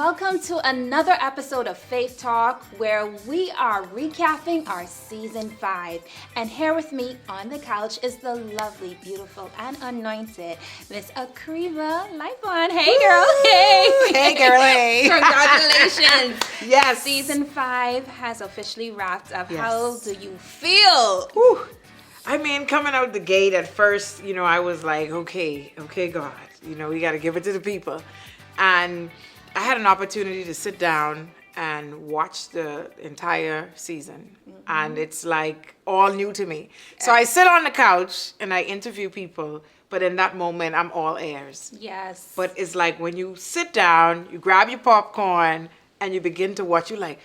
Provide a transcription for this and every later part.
welcome to another episode of Faith Talk, where we are recapping our season 5. And here with me on the couch is the lovely, beautiful, and anointed Miss Akriva Lifon. Hey, girl. Hey. Hey, girl. Hey. Congratulations. Yes. Season 5 has officially wrapped up. Yes. How do you feel? Whew. I mean, coming out the gate at first, I was like, okay, God, we got to give it to the people. And I had an opportunity to sit down and watch the entire season. Mm-hmm. And it's like all new to me. So I sit on the couch and I interview people, but in that moment, I'm all ears. Yes. But it's like when you sit down, you grab your popcorn and you begin to watch, you're like,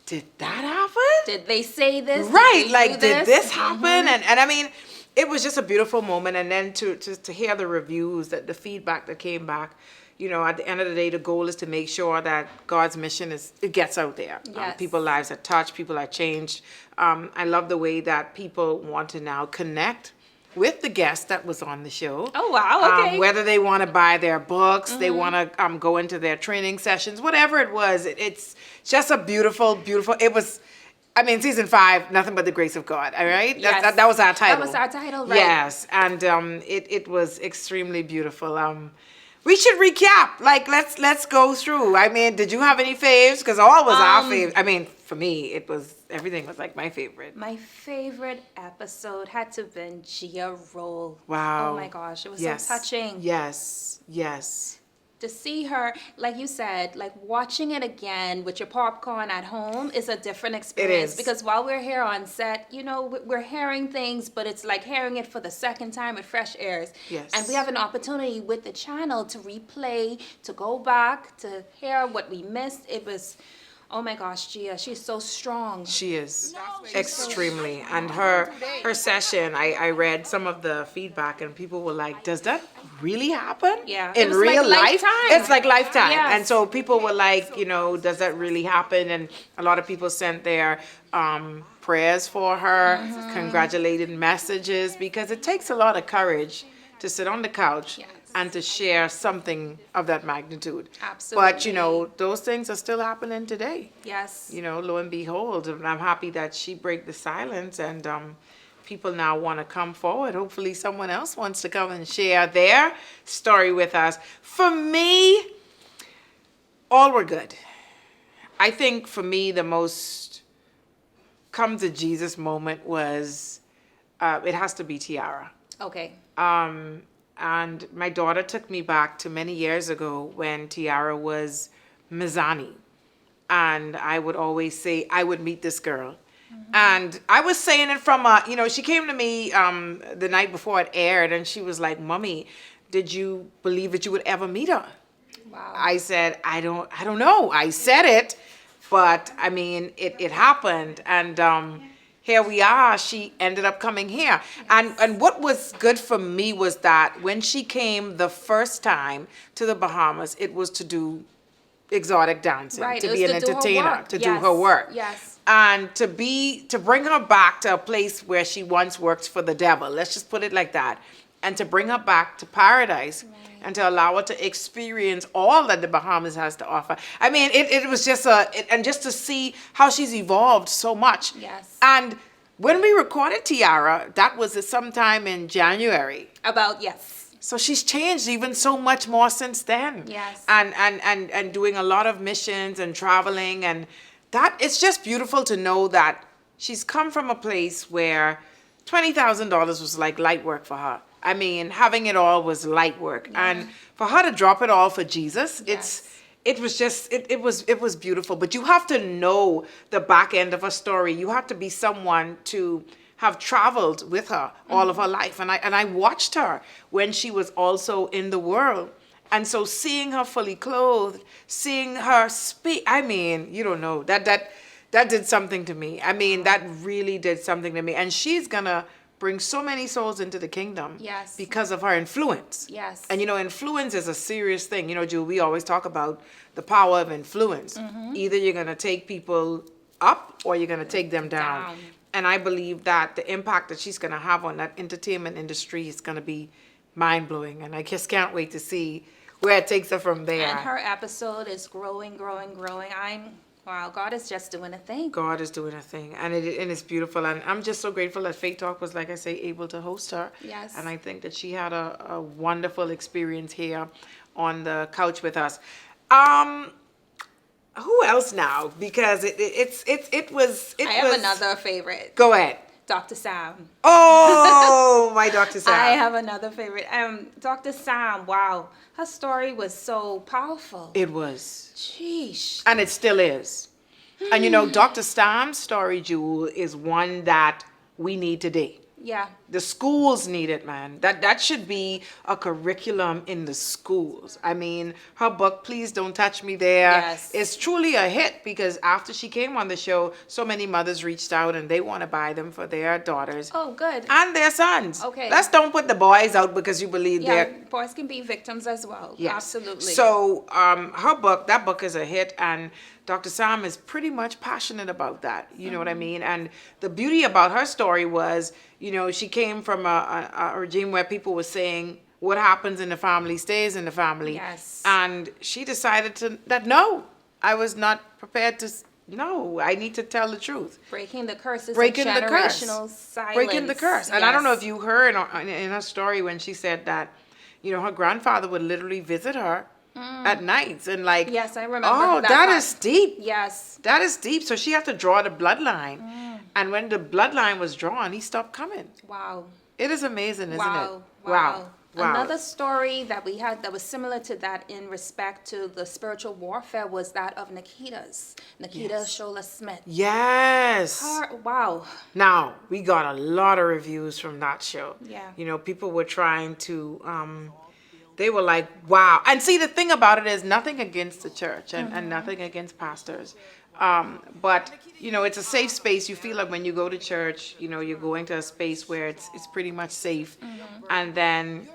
did that happen? Did they say this? Right, did this happen? Mm-hmm. And I mean, it was just a beautiful moment. And then to hear the reviews, the feedback that came back, at the end of the day, the goal is to make sure that God's mission it gets out there. Yes. People's lives are touched, people are changed. I love the way that people want to now connect with the guest that was on the show. Oh, wow, okay. Whether they want to buy their books, they want to go into their training sessions, whatever it was. It's just a beautiful, it was, season 5, nothing but the grace of God, all right? Yes. That was our title. That was our title, right? Yes, and it was extremely beautiful. We should recap. Let's go through. Did you have any faves? Because all was our fave. For me, everything was like my favorite. My favorite episode had to have been Gia Roll. Wow. Oh my gosh, it was so touching. Yes. To see her, like you said, like watching it again with your popcorn at home is a different experience. It is. Because while we're here on set, we're hearing things, but it's like hearing it for the second time with fresh ears. Yes. And we have an opportunity with the channel to replay, to go back, to hear what we missed. It was, oh my gosh, Gia, she's so strong. She is extremely. And her session, I read some of the feedback and people were like, does that really happen? Yeah. In real life? It's like lifetime. Yes. And so people were like, does that really happen? And a lot of people sent their prayers for her, congratulated messages, because it takes a lot of courage to sit on the couch and to share something of that magnitude. Absolutely. But, those things are still happening today. Yes. Lo and behold, and I'm happy that she break the silence and people now want to come forward. Hopefully someone else wants to come and share their story with us. For me, all were good. I think for me, the most come to Jesus moment was, it has to be Tiara. Okay. And my daughter took me back to many years ago when Tiara was Mizani. And I would always say, I would meet this girl. And I was saying it from, she came to me the night before it aired and she was like, Mommy, did you believe that you would ever meet her? Wow. I said, I don't know. I said it, but it happened. And here we are. She ended up coming here. And what was good for me was that when she came the first time to the Bahamas, it was to do exotic dancing, right. to be an entertainer, to do her work. Yes. And to bring her back to a place where she once worked for the devil. Let's just put it like that. And to bring her back to paradise. Right. And to allow her to experience all that the Bahamas has to offer. It was just and just to see how she's evolved so much. Yes. And when we recorded Tiara, that was sometime in January. Yes. So she's changed even so much more since then. Yes. And doing a lot of missions and traveling, and that it's just beautiful to know that she's come from a place where $20,000 was like light work for her. Having it all was light work. Yeah. And for her to drop it all for Jesus, it was beautiful. But you have to know the back end of a story. You have to be someone to have traveled with her all of her life. And I watched her when she was also in the world. And so seeing her fully clothed, seeing her speak, you don't know, that did something to me. That really did something to me. And she's gonna bring so many souls into the kingdom. Yes. Because of her influence. Yes. And influence is a serious thing. Jill, we always talk about the power of influence. Either you're gonna take people up or you're gonna take them down. And I believe that the impact that she's gonna have on that entertainment industry is gonna be mind-blowing. And I just can't wait to see where it takes her from there. And her episode is growing, growing, growing. Wow, God is just doing a thing. God is doing a thing, and it's beautiful. And I'm just so grateful that Faith Talk was, like I say, able to host her. Yes. And I think that she had a wonderful experience here on the couch with us. Who else now? Because it was. I have another favorite. Go ahead. Dr. Sam. Oh, my Dr. Sam. I have another favorite. Dr. Sam, wow. Her story was so powerful. It was. Sheesh. And it still is. And you know, Dr. Sam's story, Jewel, is one that we need today. Yeah. The schools need it, man. That should be a curriculum in the schools. I mean, her book, Please Don't Touch Me There, Yes. is truly a hit because after she came on the show, so many mothers reached out and they want to buy them for their daughters. Oh, good. And their sons. Okay. Let's don't put the boys out because you believe Yeah, they're... boys can be victims as well. Yes. Absolutely. So that book is a hit, and Dr. Sam is pretty much passionate about that. You know what I mean? And the beauty about her story was, you know, she came from a regime where people were saying what happens in the family stays in the family. Yes. And she decided that no, I was not prepared to. No, I need to tell the truth. Breaking the curse is Breaking a the curse. generational silence. Breaking the curse. And I don't know Yes. if you heard in her story when she said that, you know, her grandfather would literally visit her at nights and like. Yes, I remember. Oh, that that part. is deep. Yes. That is deep. So she had to draw the bloodline. And when the bloodline was drawn, he stopped coming. Wow. It is amazing, isn't Wow. it? Wow. Another story that we had that was similar to that in respect to the spiritual warfare was that of Nikita Shola Smith. Yes. Wow. Now, we got a lot of reviews from that show. Yeah. You know, people were trying to, they were like, wow. And see, the thing about it is nothing against the church and nothing against pastors. But, you know, it's a safe space. You feel like when you go to church, you know, you're going to a space where it's pretty much safe. And then,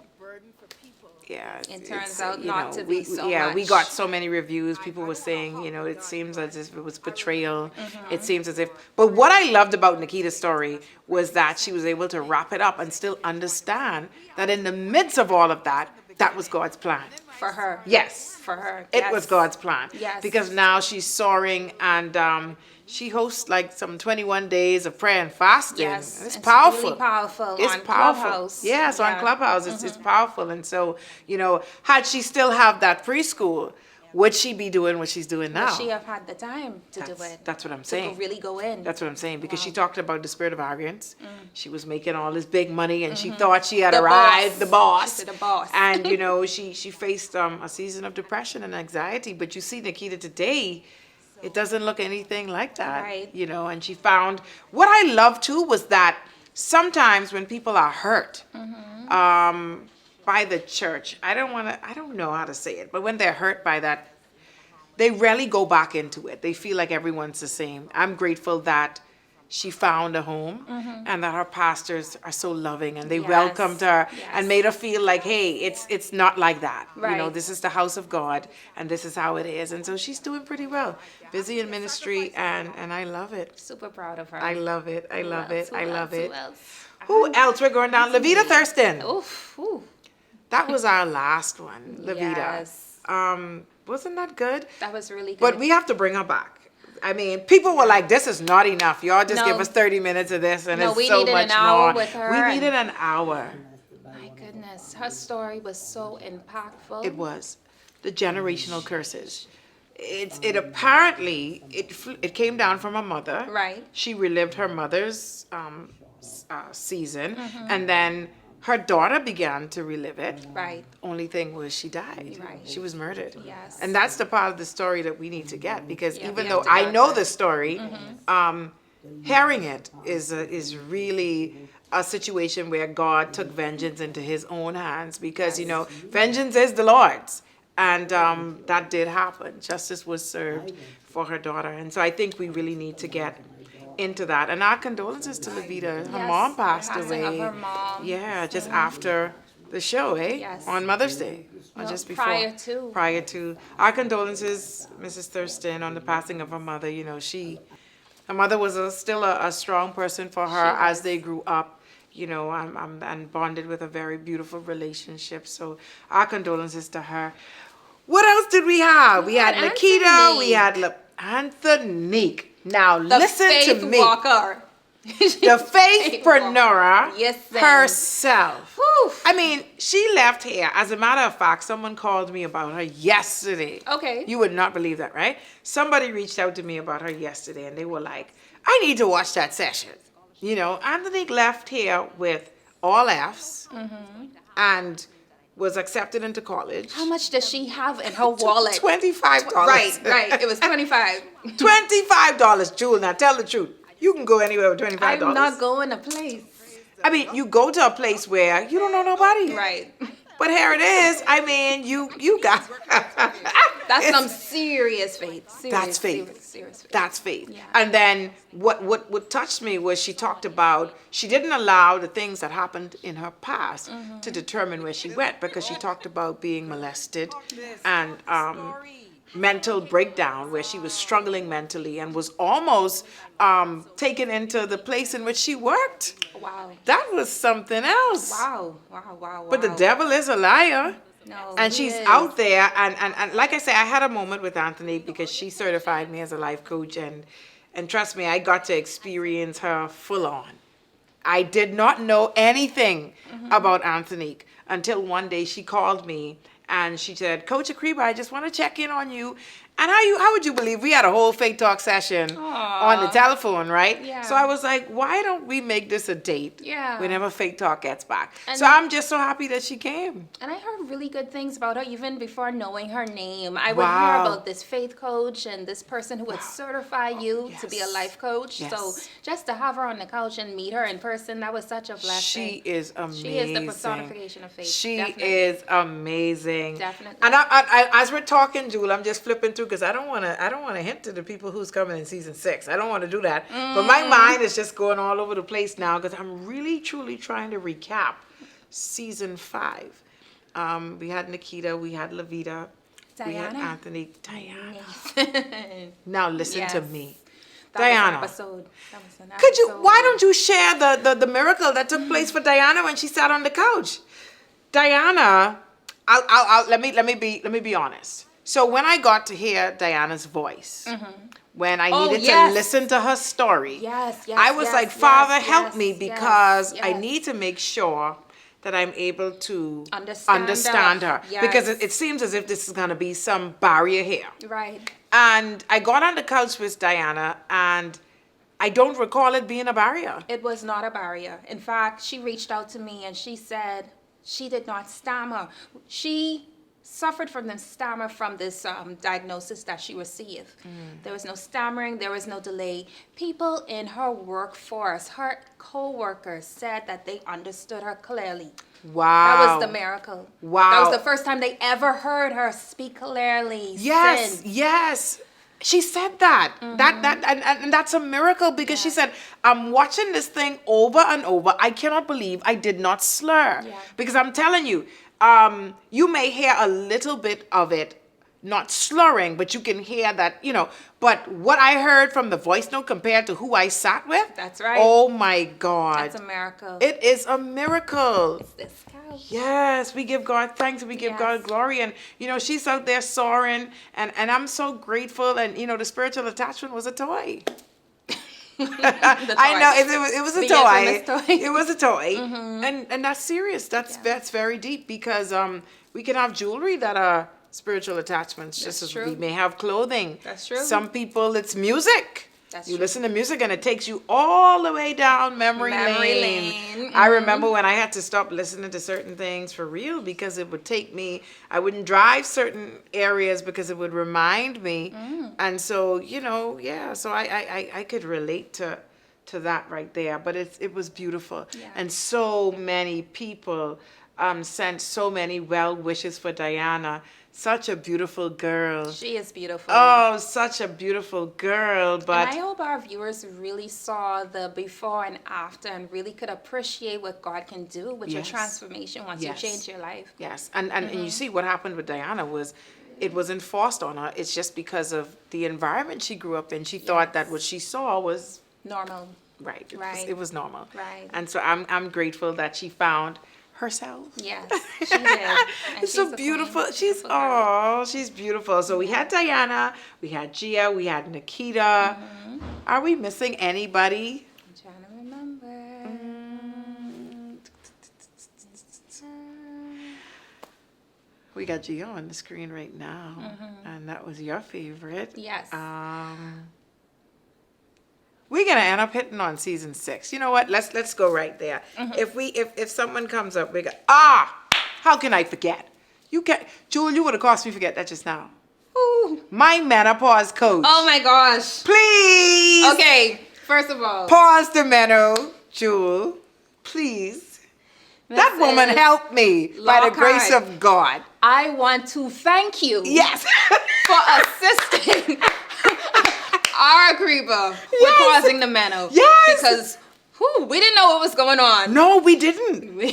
yeah. It turns it's, out you not know, to be so Yeah, we much. got so many reviews. People were saying, you know, it seems as if it was betrayal. It seems as if. But what I loved about Nikita's story was that she was able to wrap it up and still understand that in the midst of all of that, that was God's plan. For her. Yes. For her. It Yes. was God's plan. Yes. Because now she's soaring and she hosts like some 21 days of prayer and fasting. Yes. It's It's powerful. really powerful It's on powerful. Clubhouse. Yes, on Yeah. Clubhouse. It's powerful. And so, you know, had she still have that preschool, would she be doing what she's doing now? Would she have had the time to do it? That's what I'm To saying. really go in. That's what I'm saying because she Wow. talked about the spirit of arrogance. She was making all this big money and she thought she had The arrived, boss. the boss. She said the boss. And you know, she faced a season of depression and anxiety. But you see Nikita today, it doesn't look anything like that. Right. You know, and she found what I love too was that sometimes when people are hurt, by the church, I don't know how to say it, but when they're hurt by that, they rarely go back into it. They feel like everyone's the same. I'm grateful that she found a home and that her pastors are so loving and they Yes, welcomed her yes. and made her feel like, hey, it's not like that. You know, Right. this is the house of God and this is how it is. And so she's doing pretty well. Busy in ministry and I love it. Super proud of her. I love it. I love it. I love it. Who else? Who else? We're going down. Levita Thurston. Oof. Ooh. That was our last one, Levita. Yes. Wasn't that good? That was really good. But we have to bring her back. I mean, people were like, this is not enough. Y'all just No. give us 30 minutes of this and No, it's we so needed much an hour more. with her We and- needed an hour. My goodness, her story was so impactful. It was. The generational curses. It apparently, it came down from her mother. Right. She relived her mother's season. And then her daughter began to relive it. Right. Only thing was she died. Right. She was murdered. Yes. And that's the part of the story that we need to get because Yeah, we even have though to I get know that. the story, hearing it is really a situation where God took vengeance into his own hands because, you know, vengeance is the Lord's. And that did happen. Justice was served for her daughter. And so I think we really need to get into that. And our condolences to Levita. Her Yes, mom passed the passing away. of her mom. Yeah, just after the show, eh? Yes. On Mother's Day. Or No, just before. prior to. Our condolences, Mrs. Thurston, on the passing of her mother. You know, her mother was still a strong person for her She as was. they grew up. you know, I'm and bonded with a very beautiful relationship. So our condolences to her. What else did we have? We had Nikita. We had Anthony. Now The listen faith to me. walker. The faithpreneur Yes, herself. Whew. I mean, she left here. As a matter of fact, someone called me about her yesterday. Okay. You would not believe that, right? Somebody reached out to me about her yesterday, and they were like, I need to watch that session. You know, Anthony left here with all F's and was accepted into college. How much does she have in her wallet? $25. Right. It was 25. $25, Jewel. Now tell the truth. You can go anywhere with $25. I'm not going a place. I mean, you go to a place where you don't know nobody. Right. But here it is. I mean, you got That's some serious faith. That's faith. Serious faith. That's faith. Yeah. And then what touched me was she talked about she didn't allow the things that happened in her past to determine where she went, because she talked about being molested and mental breakdown, where she was struggling mentally and was almost taken into the place in which she worked. Wow. That was something else. Wow. But the devil is a liar. No, And he she's is. out there, and like I say, I had a moment with Anthony because she certified me as a life coach, and trust me, I got to experience her full on. I did not know anything about Anthony until one day she called me and she said, Coach Akriba, I just want to check in on you. And how would you believe we had a whole Faith Talk session on the telephone, right? Yeah. So I was like, why don't we make this a date Yeah. whenever Faith Talk gets back? And so I'm just so happy that she came. And I heard really good things about her even before knowing her name. I would Wow. hear about this faith coach and this person who would certify you to be a Yes. life coach. Yes. So just to have her on the couch and meet her in person, that was such a blessing. She is amazing. She is the personification of faith. She Definitely. is amazing. Definitely. And I, as we're talking, Jewel, I'm just flipping through because I don't want to hint to the people who's coming in season 6. I don't want to do that. But my mind is just going all over the place now because I'm really, truly trying to recap season 5. We had Nikita, we had Levita, we had Diana. Anthony, Diana. Nathan. Now listen to Yes. me. That was an Diana. episode. That was an Could you? episode. Why don't you share the miracle that took place for Diana when she sat on the couch? Diana, let me be honest. So when I got to hear Diana's voice, when I needed yes. to listen to her story, Yes, I was yes, like, yes, Father, yes, help me, yes, because I yes. need to make sure that I'm able to Understand her. her. Because Yes. it seems as if this is going to be some barrier here. Right. And I got on the couch with Diana, and I don't recall it being a barrier. It was not a barrier. In fact, she reached out to me and she said she did not stammer. She suffered from the stammer from this diagnosis that she received. There was no stammering, there was no delay. People in her workforce, her co-workers, said that they understood her clearly. Wow. That was the miracle. Wow. That was the first time they ever heard her speak clearly. Yes, since. yes. She said that. And that's a miracle because she said, I'm watching this thing over and over. I cannot believe I did not slur. Yeah. Because I'm telling you, you may hear a little bit of it, not slurring, but you can hear that, but what I heard from the voice note compared to who I sat with. That's right. Oh my God. That's a miracle. It is a miracle. It's this couch. Yes, we give God thanks and we give Yes. God glory. And, she's out there soaring. And I'm so grateful. And, the spiritual attachment was a toy. I know, it was a The toy. infamous toy. It was a toy. And that's serious. That's very deep because we can have jewelry that are spiritual attachments. Just as true. we may have clothing. That's true. Some people, it's music. That's you true. listen to music and it takes you all the way down memory lane. I remember when I had to stop listening to certain things for real because it would take me, I wouldn't drive certain areas because it would remind me. And so, so I could relate to that right there. But it was beautiful. Yeah. And so many people sent so many well wishes for Diana. Such a beautiful girl. She is beautiful. Oh, such a beautiful girl. But And I hope our viewers really saw the before and after and really could appreciate what God can do with your Yes. transformation once Yes. you change your life. yes, and you see what happened with Diana was it wasn't forced on her. It's just because of the environment she grew up in. She thought that what she saw was Normal. right. Right. It was normal. Right. And so I'm grateful that she found herself. Yes, she did. And It's she's so a beautiful. queen. She's Beautiful girl. she's beautiful. So we had Diana, we had Gia, we had Nikita. Are we missing anybody? I'm trying to remember. We got Gia on the screen right now, and that was your favorite. Yes. We're gonna end up hitting on season 6. You know what? Let's go right there. If someone comes up, we go, how can I forget? You can, Jewel, you would have caused me forget that just now. Ooh. My menopause coach. Oh my gosh. Please. Okay, first of all. Pause the menu, Jewel. Please. That woman Mrs. helped me by the grace Lockhart. of God. I want to thank you Yes. for assisting our Agriba with Yes. pausing the menu. Yes. Because we didn't know what was going on. No, we didn't. We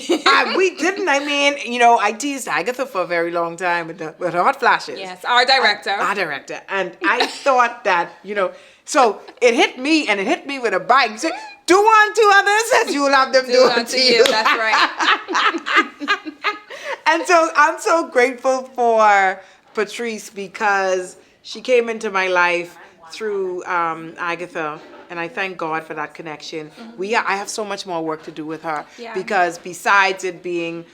didn't. I mean, you know, I teased Agatha for a very long time with her hot flashes. Yes, our director. Our director. And I thought that, you know, so it hit me, and it hit me with a bite. You say, do unto others as you will have them do unto you. That's right. And so I'm so grateful for Patrice because she came into my life through Agatha, and I thank God for that connection. I have so much more work to do with her Yeah. because besides it being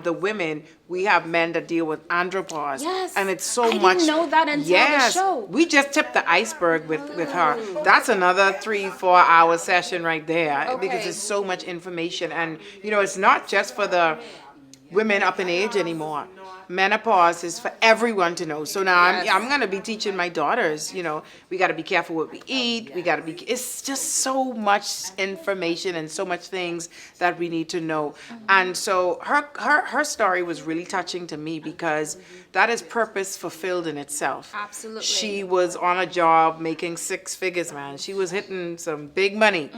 the women, we have men that deal with andropause. Yes. And it's so I much. didn't know that until the yes, show. we just tipped the iceberg with her. That's another 3-4 hour session right there because Okay. there's so much information. And, you know, it's not just for the women up in age anymore. Menopause is for everyone to know. So now Yes. I'm going to be teaching my daughters, you know, we got to be careful what we eat. We got to be, it's just so much information and so much things that we need to know. And so her story was really touching to me because that is purpose fulfilled in itself. Absolutely. She was on a job making 6 figures, man. She was hitting some big money.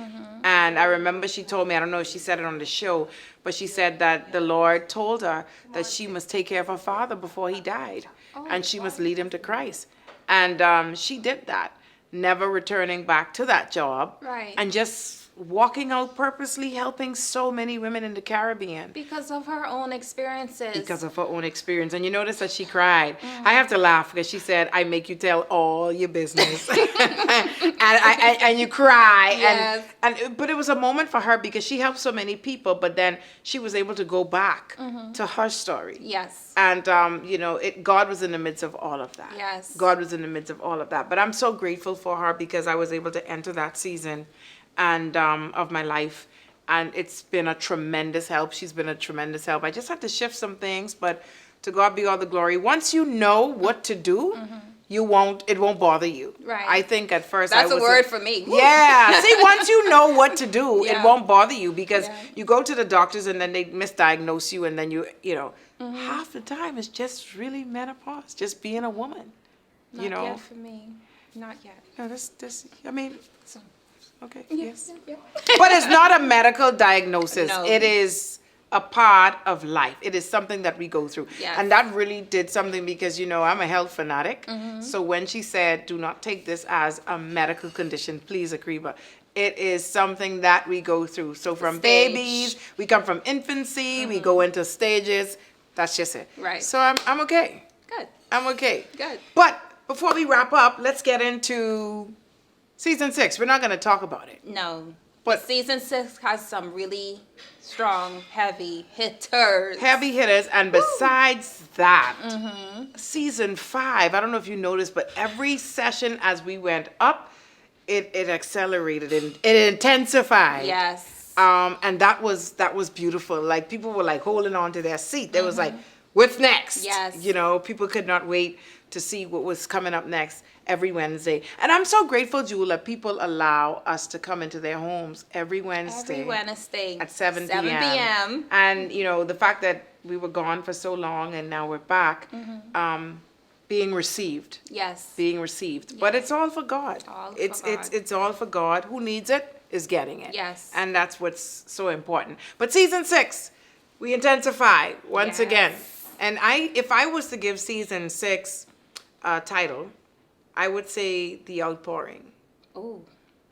And I remember she told me, I don't know if she said it on the show, but she said that the Lord told her that she must take care of her father before he died. And she must lead him to Christ. And she did that, never returning back to that job. Right. And just walking out purposely helping so many women in the Caribbean. Because of her own experiences. Because of her own experience. And you notice that she cried. I have to laugh because she said, I make you tell all your business. and you cry. Yes. But it was a moment for her because she helped so many people, but then she was able to go back to her story. Yes. And, you know, God was in the midst of all of that. Yes. God was in the midst of all of that. But I'm so grateful for her because I was able to enter that season and of my life. And it's been a tremendous help. She's been a tremendous help. I just have to shift some things, but to God be all the glory. Once you know what to do, it won't bother you. Right. I think at first That's I a was word for me. Yeah. See, once you know what to do, Yeah. it won't bother you because Yeah. you go to the doctors and then they misdiagnose you and then you know, half the time it's just really menopause, just being a woman. Not you know. yet for me. Not yet. No, this I mean, So, okay, yeah, yes. yeah. But it's not a medical diagnosis. No. It is a part of life. It is something that we go through. Yes. And that really did something because, you know, I'm a health fanatic. So when she said, do not take this as a medical condition, please, Akriba, it is something that we go through. So from Stage. babies, we come from infancy, we go into stages. That's just it. Right. So I'm okay. Good. I'm okay. Good. But before we wrap up, let's get into season 6. We're not going to talk about it. No. But- Season 6 has some really strong, heavy hitters. Heavy hitters. And besides that, season 5, I don't know if you noticed, but every session as we went up, it accelerated and it intensified. Yes. And that was beautiful. Like people were like holding on to their seat. They was like, what's next? Yes. You know, people could not wait to see what was coming up next every Wednesday. And I'm so grateful, Jewel, that people allow us to come into their homes every Wednesday. Every Wednesday. At 7 p.m. 7 p.m. And, you know, the fact that we were gone for so long and now we're back, being received. Yes. Being received. But it's all for God. All for it's God. it's all for God. Who needs it is getting it. Yes. And that's what's so important. But season 6, we intensify once Yes. again. And if I was to give season 6 a title, I would say The Outpouring. Oh.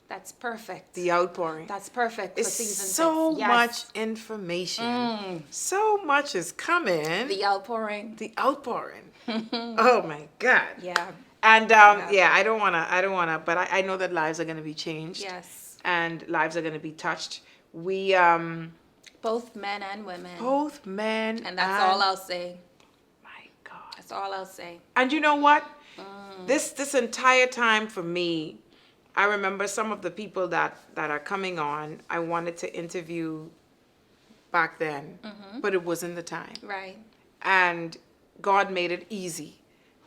That's perfect. The outpouring. That's perfect for It's season 6. so Yes. much information. So much is coming. The outpouring. The outpouring. Oh my God. Yeah. And I don't wanna, but I know that lives are gonna be changed. Yes. And lives are gonna be touched. We Both men and women. both men And that's all I'll say. my God. That's all I'll say. And you know what? This entire time for me, I remember some of the people that are coming on, I wanted to interview back then, but it wasn't the time. Right. And God made it easy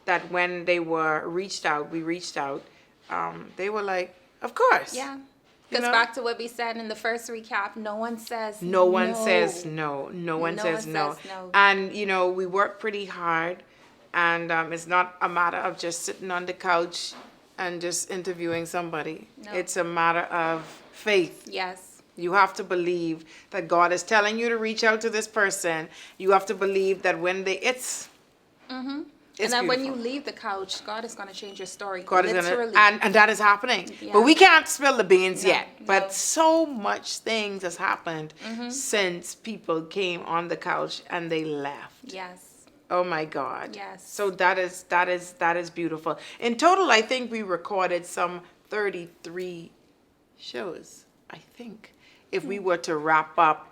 that when they were reached out, we reached out, they were like, of course. Yeah. You Because know? back to what we said in the first recap, no one says No one says no. No one says no. says no. And, we work pretty hard. And it's not a matter of just sitting on the couch and just interviewing somebody. No. It's a matter of faith. Yes. You have to believe that God is telling you to reach out to this person. You have to believe that when it's And it's then when you beautiful. leave the couch, God is going to change your story. God is literally. gonna, and that is happening. Yeah. But we can't spill the beans No, yet. no. But so much things has happened since people came on the couch and they left. Yes. Oh my God. Yes. So that is beautiful. In total, I think we recorded some 33 shows, I think. If we were to wrap up,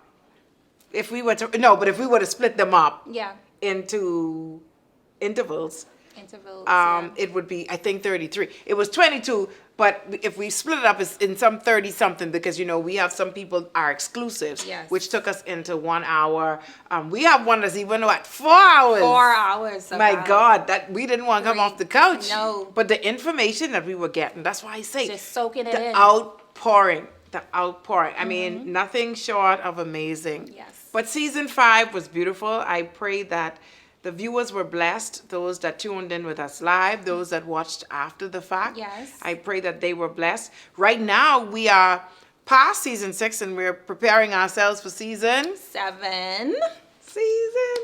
if we were to split them up Yeah. into intervals, Intervals. it would be, I think, 33. It was 22, but if we split it up it's in some 30 something, because we have some people are exclusives, Yes. which took us into 1 hour. We have one that's even 4 hours. 4 hours. My about God, that we didn't want to come off the couch. No. But the information that we were getting, that's why I say Just soaking it the in. outpouring. The outpouring. I mean, nothing short of amazing. Yes. But season 5 was beautiful. I pray that the viewers were blessed, those that tuned in with us live, those that watched after the fact. Yes. I pray that they were blessed. Right now, we are past season 6 and we're preparing ourselves for season 7. 7.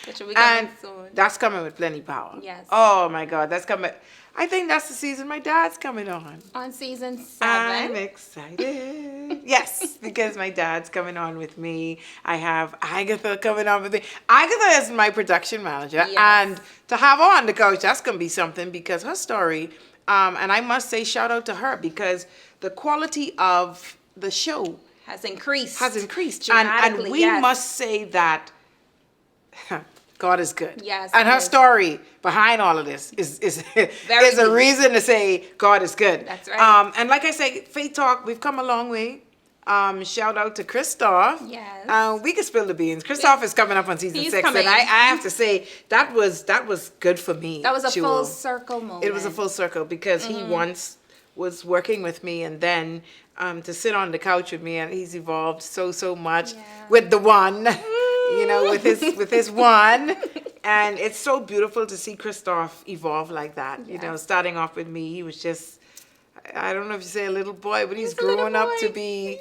Which will be coming And soon. that's coming with plenty power. Yes. Oh my God, that's coming. I think that's the season my dad's coming on. On season 7. I'm excited. Yes, because my dad's coming on with me. I have Agatha coming on with me. Agatha is my production manager. Yes. And to have her on the couch, that's going to be something, because her story, and I must say shout out to her, because the quality of the show Has increased. and dramatically, we yes. must say that God is good. Yes, And he her is. story behind all of this is Very is a deep. reason to say God is good. That's right. And like I say, Faith Talk, we've come a long way. Shout out to Christoph. Yes. We can spill the beans. Christoph is coming up on season He's 6, coming. and I have to say that was good for me. That was a Jewel. full circle moment. It was a full circle, because he once was working with me, and then to sit on the couch with me, and he's evolved so much Yeah. with the one, with his one. And it's so beautiful to see Christoph evolve like that. Yeah. Starting off with me, he was just, I don't know if you say a little boy, but he's a little growing up to boy. be,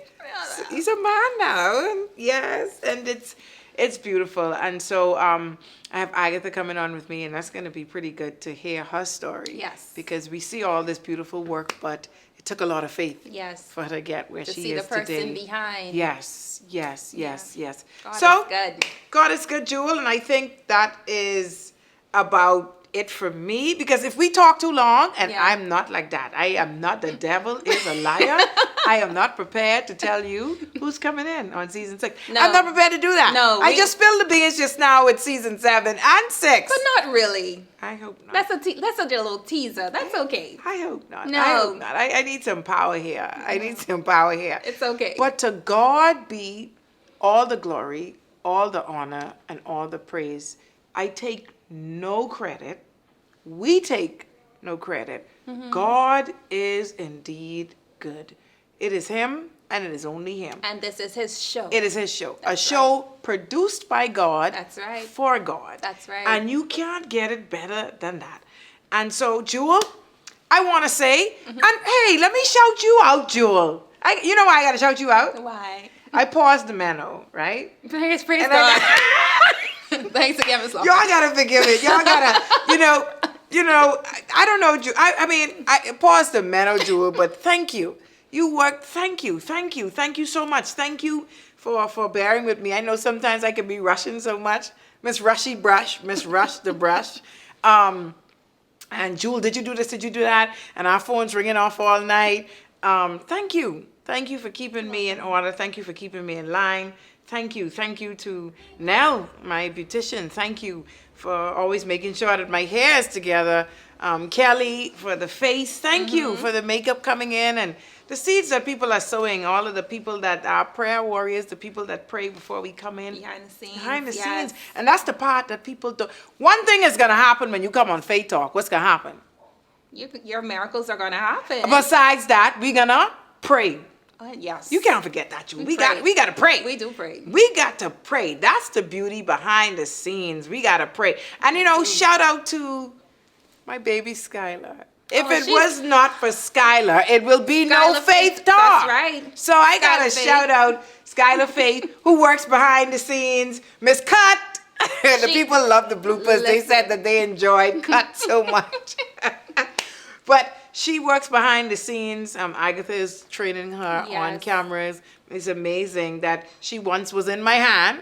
he's a man now. And yes, and it's beautiful. And so I have Agatha coming on with me, and that's going to be pretty good to hear her story. Yes. Because we see all this beautiful work, but it took a lot of faith Yes. for her to get where To she see is the person today. behind. Yes. God So is good. God is good, Jewel, and I think that is about it for me, because if we talk too long, and Yeah. I'm not like that, I am not, the devil is a liar. I am not prepared to tell you who's coming in on season 6. No. I'm not prepared to do that. No, I we- just spilled the beans just now with season 7 and 6. But not really. I hope not. That's a little teaser. That's okay. I hope not. No. I hope not. I need some power here. I need some power here. It's okay. But to God be all the glory, all the honor, and all the praise. I take no credit. We take no credit. Mm-hmm. God is indeed good. It is Him, and it is only Him. And this is his show. It is His show. That's a show produced by God. That's right. For God. That's right. And you can't get it better than that. And so, Jewel, I want to say, Mm-hmm. and hey, let me shout you out, Jewel. You know why I got to shout you out? Why? I paused the mano, right? Praise And God. Thanks again, Miss Law. Y'all gotta forgive it. Y'all gotta, I don't know, I mean, I pause the men, Jewel, but thank you. You worked. Thank you so much. Thank you for bearing with me. I know sometimes I can be rushing so much. Miss Rush the Brush. And Jewel, did you do this? Did you do that? And our phone's ringing off all night. Thank you for keeping me in order. Thank you for keeping me in line. Thank you to Nell, my beautician. Thank you for always making sure that my hair is together. Kelly for the face. Thank you for the makeup coming in and the seeds that people are sowing. All of the people that are prayer warriors, the people that pray before we come in. Behind the scenes. And that's the part that people do. One thing is going to happen when you come on Faith Talk. What's going to happen? Your miracles are going to happen. Besides that, we're going to pray. Yes. You can't forget that, Julie. We got to pray. We do pray. We got to pray. That's the beauty behind the scenes. We got to pray. And, shout out to my baby Skylar. If it was not for Skylar, it will be no Faith Talk. That's right. So I got to shout out Skylar Faith, who works behind the scenes. Miss Cut. The people love the bloopers. They said that they enjoyed Cut so much. But she works behind the scenes. Agatha is training her on cameras. It's amazing that she once was in my hand.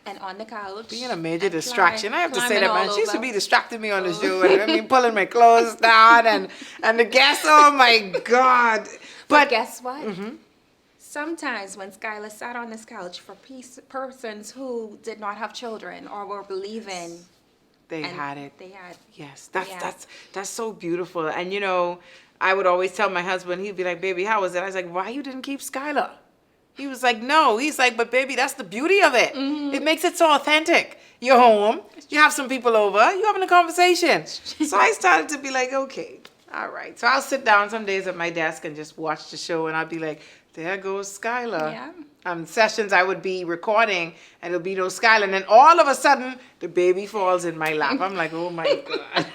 And on the couch. Being a major distraction. I have to say that, man. She used to be distracting me on the show. And, pulling my clothes down and the guests. Oh, my God. But guess what? Sometimes when Skylar sat on this couch for persons who did not have children or were believing. They had it. They had. Yes. That's so beautiful. And, I would always tell my husband, he'd be like, baby, how was it? I was like, why you didn't keep Skylar? He was like, no. He's like, but baby, that's the beauty of it. It makes it so authentic. You're home. You have some people over. You're having a conversation. So I started to be like, okay, all right. So I'll sit down some days at my desk and just watch the show. And I'll be like, there goes Skylar. Yeah. Sessions I would be recording and it'll be no Skylar. And then all of a sudden, the baby falls in my lap. I'm like, oh, my God.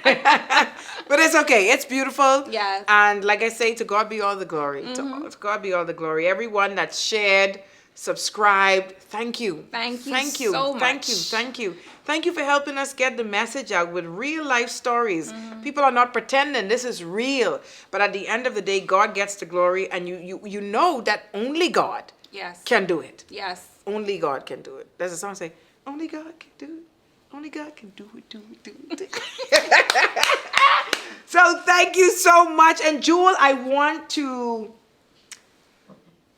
But it's okay. It's beautiful. Yes. And like I say, to God be all the glory. To God be all the glory. Everyone that's shared, subscribed, thank you. Thank you so much. Thank you. Thank you for helping us get the message out with real life stories. People are not pretending. This is real. But at the end of the day, God gets the glory. And you know that only God can do it. Yes. Only God can do it. There's a song say, only God can do it. Only God can do it. So thank you so much. And Jewel, I want to...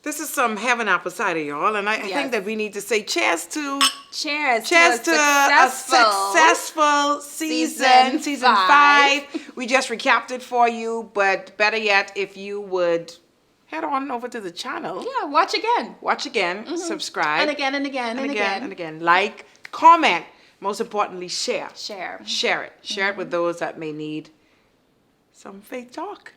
This is some heaven apple cider, y'all. And I think that we need to say cheers to... Cheers to a successful season 5. We just recapped it for you. But better yet, if you would... head on over to the channel. Yeah, watch again. Subscribe. And again. Like, comment. Most importantly, share. Share it with those that may need some Faith Talk.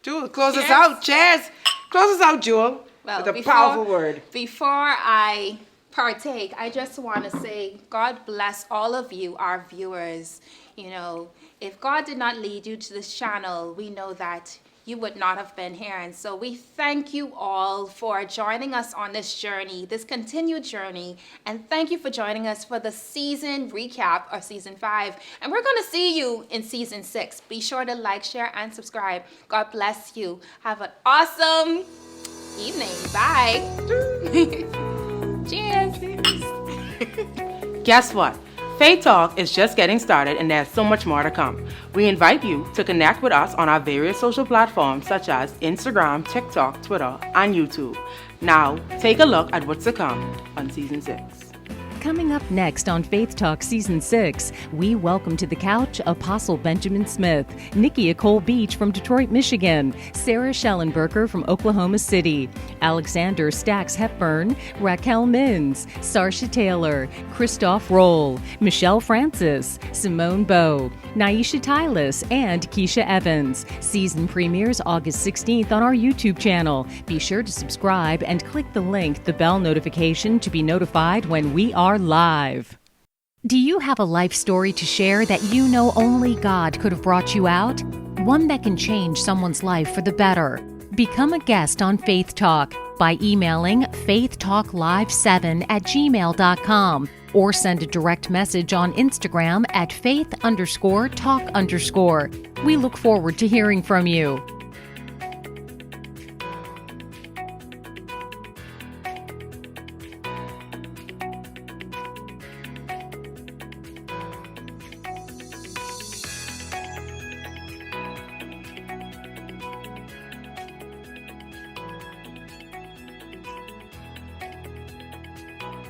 Jewel, close us out. Cheers. Close us out, Jewel. Well, with a powerful word. Before I partake, I just want to say God bless all of you, our viewers. If God did not lead you to this channel, we know that you would not have been here. And so we thank you all for joining us on this journey, this continued journey. And thank you for joining us for the season recap or season 5. And we're going to see you in season 6. Be sure to like, share, and subscribe. God bless you. Have an awesome evening. Bye. Cheers. Guess what? Faith Talk is just getting started and there's so much more to come. We invite you to connect with us on our various social platforms such as Instagram, TikTok, Twitter, and YouTube. Now, take a look at what's to come on Season 6. Coming up next on Faith Talk Season 6, we welcome to the couch Apostle Benjamin Smith, Nikki Nicole Beach from Detroit, Michigan, Sarah Schellenberger from Oklahoma City, Alexander Stacks Hepburn, Raquel Mins, Sarsha Taylor, Christoph Roll, Michelle Francis, Simone Bowe, Naisha Tylis, and Keisha Evans. Season premieres August 16th on our YouTube channel. Be sure to subscribe and click the link, the bell notification, to be notified when we are live. Do you have a life story to share that you know only God could have brought you out? One that can change someone's life for the better. Become a guest on Faith Talk by emailing faithtalklive7@gmail.com or send a direct message on Instagram at faith_talk_. We look forward to hearing from you.